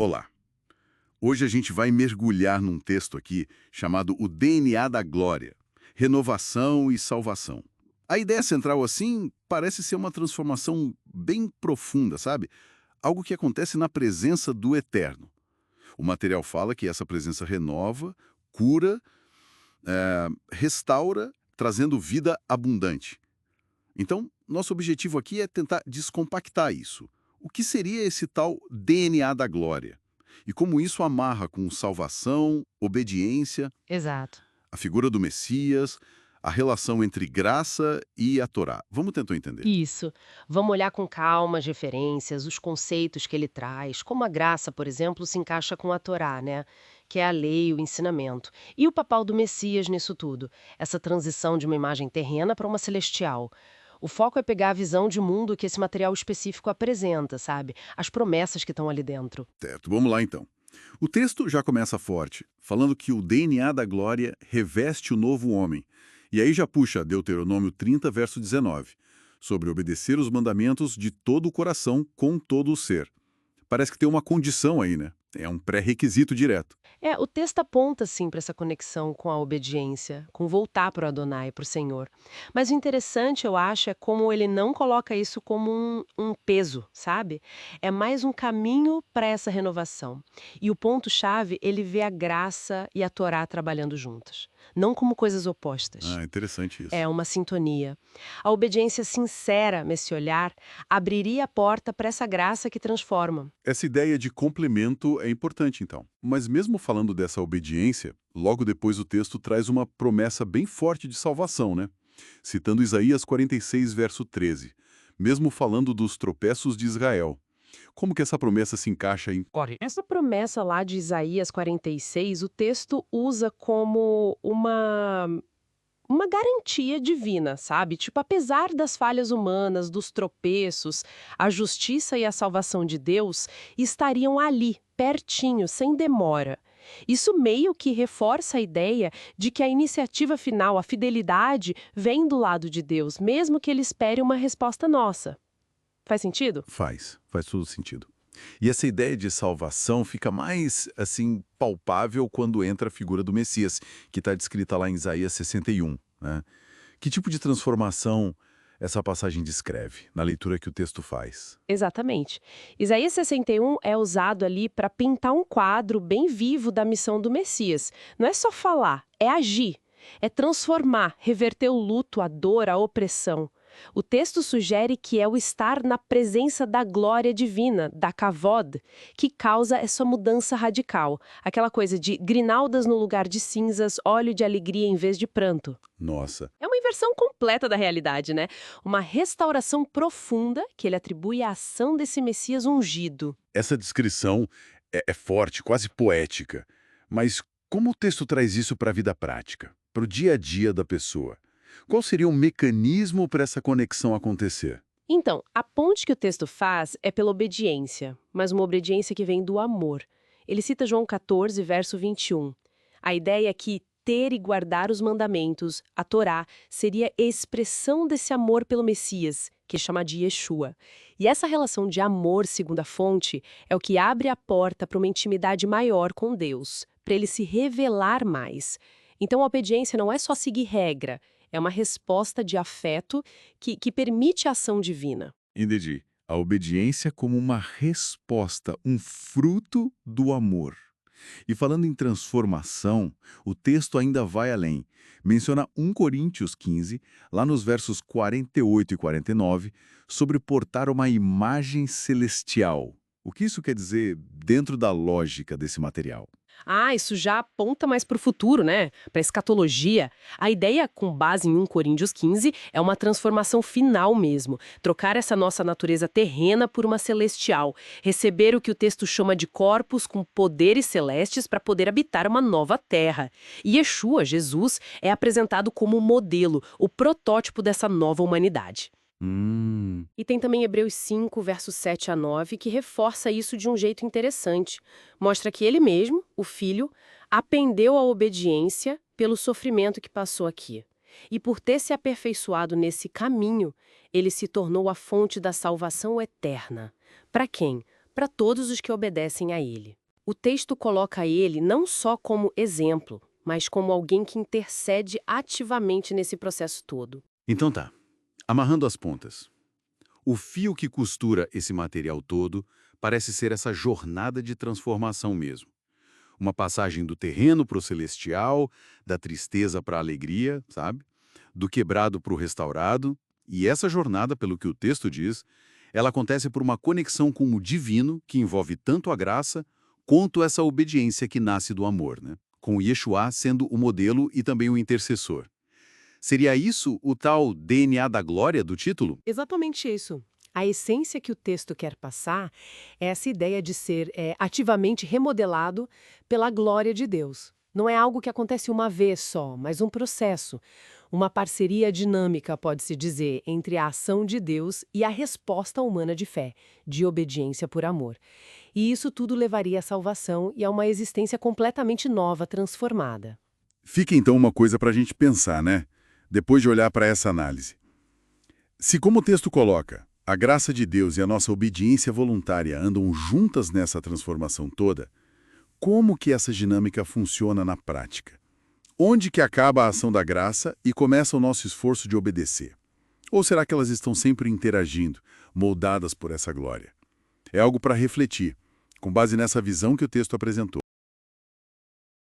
Olá. Hoje a gente vai mergulhar num texto aqui chamado O DNA da Glória, Renovação e Salvação. A ideia central, assim, parece ser uma transformação bem profunda, sabe? Algo que acontece na presença do Eterno. O material fala que essa presença renova, cura, restaura, trazendo vida abundante. Então, nosso objetivo aqui é tentar descompactar isso. O que seria esse tal DNA da glória? E como isso amarra com salvação, obediência, Exato. a figura do Messias, a relação entre graça e a Torá. Vamos tentar entender. Isso. Vamos olhar com calma as referências, os conceitos que ele traz, como a graça, por exemplo, se encaixa com a Torá, né? Que é a lei, o ensinamento. E o papel do Messias nisso tudo, essa transição de uma imagem terrena para uma celestial. O foco é pegar a visão de mundo que esse material específico apresenta, sabe? As promessas que estão ali dentro. Certo, vamos lá então. O texto já começa forte, falando que o DNA da glória reveste o novo homem. E aí já puxa Deuteronômio 30, verso 19, sobre obedecer os mandamentos de todo o coração, com todo o ser. Parece que tem uma condição aí, né? É um pré-requisito direto. É, o texto aponta sim para essa conexão com a obediência, com voltar para o Adonai, para o Senhor. Mas o interessante, eu acho, é como ele não coloca isso como um peso, sabe? É mais um caminho para essa renovação. E o ponto-chave, ele vê a graça e a Torá trabalhando juntas, não como coisas opostas. Ah, interessante É isso. uma sintonia. A obediência sincera nesse olhar abriria a porta para essa graça que transforma. Essa ideia de complemento é importante, então. Mas mesmo falando dessa obediência, logo depois o texto traz uma promessa bem forte de salvação, né? Citando Isaías 46, verso 13. Mesmo falando dos tropeços de Israel. Como que essa promessa se encaixa em... Essa promessa lá de Isaías 46, o texto usa como uma garantia divina, sabe? Tipo, apesar das falhas humanas, dos tropeços, a justiça e a salvação de Deus estariam ali, pertinho, sem demora. Isso meio que reforça a ideia de que a iniciativa final, a fidelidade, vem do lado de Deus, mesmo que ele espere uma resposta nossa. Faz sentido? Faz todo sentido. E essa ideia de salvação fica mais, assim, palpável quando entra a figura do Messias, que está descrita lá em Isaías 61, né? Que tipo de transformação essa passagem descreve, na leitura que o texto faz? Exatamente. Isaías 61 é usado ali para pintar um quadro bem vivo da missão do Messias. Não é só falar, é agir. É transformar, reverter o luto, a dor, a opressão. O texto sugere que é o estar na presença da glória divina, da kavod, que causa essa mudança radical. Aquela coisa de grinaldas no lugar de cinzas, óleo de alegria em vez de pranto. Nossa, É uma inversão completa da realidade, né? Uma restauração profunda que ele atribui à ação desse Messias ungido. essa descrição é forte, quase poética. Mas como o texto traz isso para a vida prática, para o dia a dia da pessoa? Qual seria o mecanismo para essa conexão acontecer? Então, a ponte que o texto faz é pela obediência, mas uma obediência que vem do amor. Ele cita João 14, verso 21. A ideia é que ter e guardar os mandamentos, a Torá, seria expressão desse amor pelo Messias, que chama de Yeshua. E essa relação de amor, segundo a fonte, é o que abre a porta para uma intimidade maior com Deus, para ele se revelar mais. Então a obediência não é só seguir regra, é uma resposta de afeto que permite a ação divina. Entendi. A obediência como uma resposta, um fruto do amor. E falando em transformação, o texto ainda vai além. Menciona 1 Coríntios 15, lá nos versos 48 e 49, sobre portar uma imagem celestial. O que isso quer dizer dentro da lógica desse material? Ah, isso já aponta mais para o futuro, né? Para a escatologia. A ideia, com base em 1 Coríntios 15, é uma transformação final mesmo. Trocar essa nossa natureza terrena por uma celestial. Receber o que o texto chama de corpos com poderes celestes para poder habitar uma nova terra. E Yeshua, Jesus, é apresentado como o modelo, o protótipo dessa nova humanidade. Hum, E tem também Hebreus 5, versos 7 a 9, que reforça isso de um jeito interessante. Mostra que ele mesmo, o Filho, aprendeu a obediência pelo sofrimento que passou aqui. E por ter se aperfeiçoado nesse caminho, ele se tornou a fonte da salvação eterna. Para quem? para todos os que obedecem a ele. O texto coloca ele não só como exemplo, mas como alguém que intercede ativamente nesse processo todo. Então tá, amarrando as pontas. O fio que costura esse material todo parece ser essa jornada de transformação mesmo. Uma passagem do terreno para o celestial, da tristeza para a alegria, sabe? Do quebrado para o restaurado. E essa jornada, pelo que o texto diz, ela acontece por uma conexão com o divino, que envolve tanto a graça quanto essa obediência que nasce do amor, né? Com o Yeshua sendo o modelo e também o intercessor. Seria isso o tal DNA da glória do título? Exatamente isso. A essência que o texto quer passar é essa ideia de ser ativamente remodelado pela glória de Deus. Não é algo que acontece uma vez só, mas um processo. Uma parceria dinâmica, pode-se dizer, entre a ação de Deus e a resposta humana de fé, de obediência por amor. E isso tudo levaria à salvação e a uma existência completamente nova, transformada. Fica então uma coisa para a gente pensar, né? Depois de olhar para essa análise. Se, como o texto coloca, a graça de Deus e a nossa obediência voluntária andam juntas nessa transformação toda, como que essa dinâmica funciona na prática? Onde que acaba a ação da graça e começa o nosso esforço de obedecer? Ou será que elas estão sempre interagindo, moldadas por essa glória? É algo para refletir, com base nessa visão que o texto apresentou.